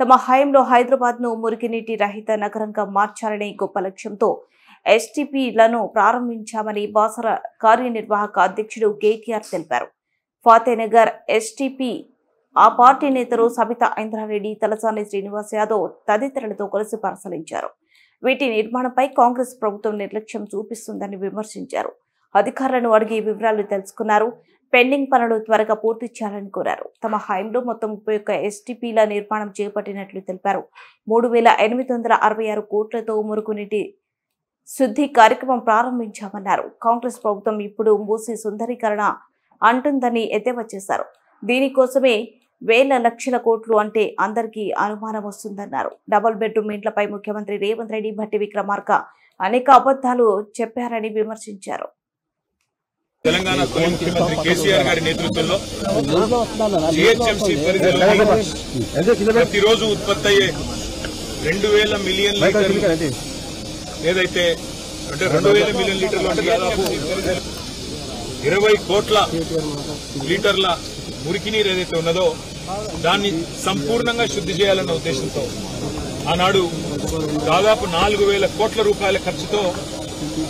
తమ హయాంలో హైదరాబాద్ ను మురికినీటి రహిత నగరంగా మార్చాలనే గొప్ప లక్ష్యంతో ఎస్టీపీలను ప్రారంభించామని బాసర కార్యనిర్వాహక అధ్యక్షుడు కేటీఆర్ తెలిపారు. ఫాతేనగర్ ఎస్టీపీ ఆ పార్టీ నేతలు సబితా ఇంద్రారెడ్డి, తలసాని శ్రీనివాస్ యాదవ్ తదితరులతో కలిసి పరిశీలించారు. వీటి నిర్మాణంపై కాంగ్రెస్ ప్రభుత్వం నిర్లక్ష్యం చూపిస్తుందని విమర్శించారు. అధికారులను అడిగి వివరాలు తెలుసుకున్నారు. పెండింగ్ పనులు త్వరగా పూర్తి చేయాలని కోరారు. తమ హయాంలో మొత్తం 31 ఎస్టీపీల నిర్మాణం చేపట్టినట్లు తెలిపారు. 3,866 కోట్లతో మురుగునీటి శుద్ధి కార్యక్రమం ప్రారంభించామన్నారు. కాంగ్రెస్ ప్రభుత్వం ఇప్పుడు మూసి సుందరీకరణ అంటుందని ఎద్దేవా చేశారు. దీనికోసమే వేల లక్షల కోట్లు అంటే అందరికీ అనుమానం వస్తుందన్నారు. డబుల్ బెడ్రూమ్ ఇంట్లపై ముఖ్యమంత్రి రేవంత్ రెడ్డి, భట్టి విక్రమార్క అనేక అబద్ధాలు చెప్పారని విమర్శించారు. తెలంగాణ ముఖ్యమంత్రి కేసీఆర్ గారి నేతృత్వంలో జీహెచ్ఎంసీ పరిధిలో ప్రతిరోజు ఉత్పత్తి అయ్యే 2,000 మిలియన్ లీటర్లు ఏదైతే అంటే 2,000 మిలియన్ లీటర్లు అంటే దాదాపు 20 కోట్ల లీటర్ల మురికి నీరు ఏదైతే ఉన్నదో దాన్ని సంపూర్ణంగా శుద్ధి చేయాలన్న ఉద్దేశంతో ఆనాడు దాదాపు 4,000 కోట్ల రూపాయల ఖర్చుతో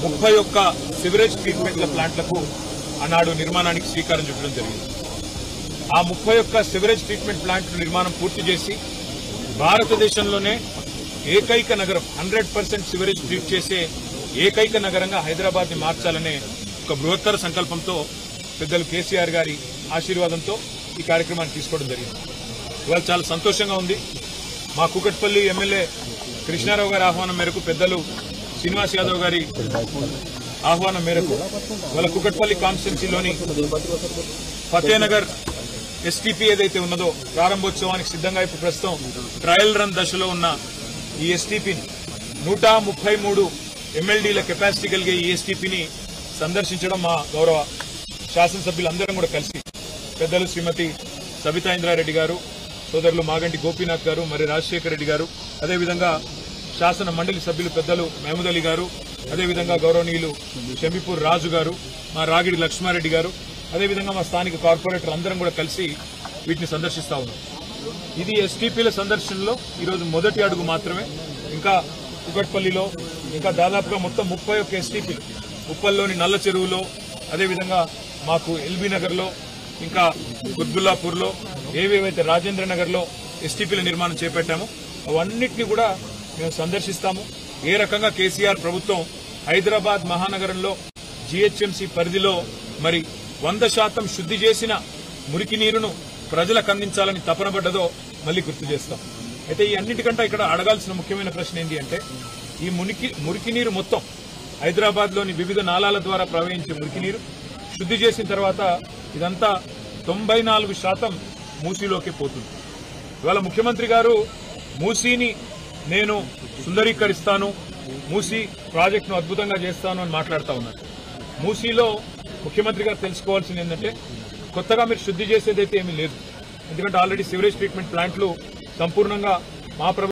31 సివరేజ్ ట్రీట్మెంట్ల ప్లాంట్లకు ఆనాడు నిర్మాణానికి శ్రీకారం చుట్టడం జరిగింది. ఆ 31 సివరేజ్ ట్రీట్మెంట్ ప్లాంట్ల నిర్మాణం పూర్తి చేసి భారతదేశంలోనే ఏకైక నగరం 100% సివరేజ్ ట్రీట్ చేసే ఏకైక నగరంగా హైదరాబాద్ ని మార్చాలనే ఒక బృహత్తర సంకల్పంతో పెద్దలు కేసీఆర్ గారి ఆశీర్వాదంతో ఈ కార్యక్రమాన్ని తీసుకోవడం జరిగింది. ఇవాళ చాలా సంతోషంగా ఉంది. మా కూకట్పల్లి ఎమ్మెల్యే కృష్ణారావు గారి ఆహ్వానం మేరకు, పెద్దలు శ్రీనివాస్ యాదవ్ గారి ఆహ్వానం మేరకు వాళ్ళ కూకట్పల్లి కాన్స్టిట్యున్సీలోని ఫతేనగర్ ఎస్టీపీ ఏదైతే ఉన్నదో ప్రారంభోత్సవానికి సిద్ధంగా ఇప్పుడు ప్రస్తుతం ట్రయల్ రన్ దశలో ఉన్న ఈ ఎస్టీపీని 133 MLDల కెపాసిటీ కలిగే ఈ ఎస్టీపీని సందర్శించడం మా గౌరవ శాసనసభ్యులందరం కూడా కలిసి పెద్దలు శ్రీమతి సబితా ఇంద్రారెడ్డి గారు, సోదరులు మాగంటి గోపీనాథ్ గారు, మరి రాజశేఖర రెడ్డి గారు, అదేవిధంగా శాసన మండలి సభ్యులు పెద్దలు మహమూద్ అలీ గారు, అదేవిధంగా గౌరవనీయులు షమీపూర్ రాజు గారు, మా రాగిడి లక్ష్మారెడ్డి గారు, అదేవిధంగా మా స్థానిక కార్పొరేటర్ అందరం కూడా కలిసి వీటిని సందర్శిస్తా ఉన్నాం. ఇది ఎస్టీపీల సందర్శనలో ఈరోజు మొదటి అడుగు మాత్రమే. ఇంకా కుకట్పల్లిలో ఇంకా దాదాపుగా మొత్తం 31 ఎస్టీపీలు, ఉప్పల్లోని నల్ల చెరువులో, అదేవిధంగా మాకు ఎల్బీ నగర్లో, ఇంకా గుద్బుల్లాపూర్లో, ఏవేవైతే రాజేంద్ర నగర్లో ఎస్టీపీల నిర్మాణం చేపట్టామో అవన్నిటినీ కూడా మేము సందర్శిస్తాము. ఏ రకంగా కేసీఆర్ ప్రభుత్వం హైదరాబాద్ మహానగరంలో జీహెచ్ఎంసీ పరిధిలో మరి 100% శుద్ధి చేసిన మురికి నీరును ప్రజలకు అందించాలని తపన పడ్డదో మళ్లీ గుర్తు చేస్తాం. అయితే ఈ అన్నిటికంటే ఇక్కడ అడగాల్సిన ముఖ్యమైన ప్రశ్న ఏంటి అంటే, ఈ మురికి నీరు మొత్తం హైదరాబాద్ లోని వివిధ నాలాల ద్వారా ప్రవహించే మురికి నీరు శుద్ధి చేసిన తర్వాత ఇదంతా 94% మూసీలోకి పోతుంది. ఇవాళ ముఖ్యమంత్రి గారు మూసీని నేను సుందరీకరిస్తాను, మూసీ ప్రాజెక్టును అద్భుతంగా చేస్తాను అని మాట్లాడుతూ ఉన్నారు. మూసీలో ముఖ్యమంత్రి గారు తెలుసుకోవాల్సింది ఏంటంటే, కొత్తగా మీరు శుద్ధి చేసేదైతే ఏమీ లేదు. ఎందుకంటే ఆల్రెడీ సివరేజ్ ట్రీట్మెంట్ ప్లాంట్లు సంపూర్ణంగా మా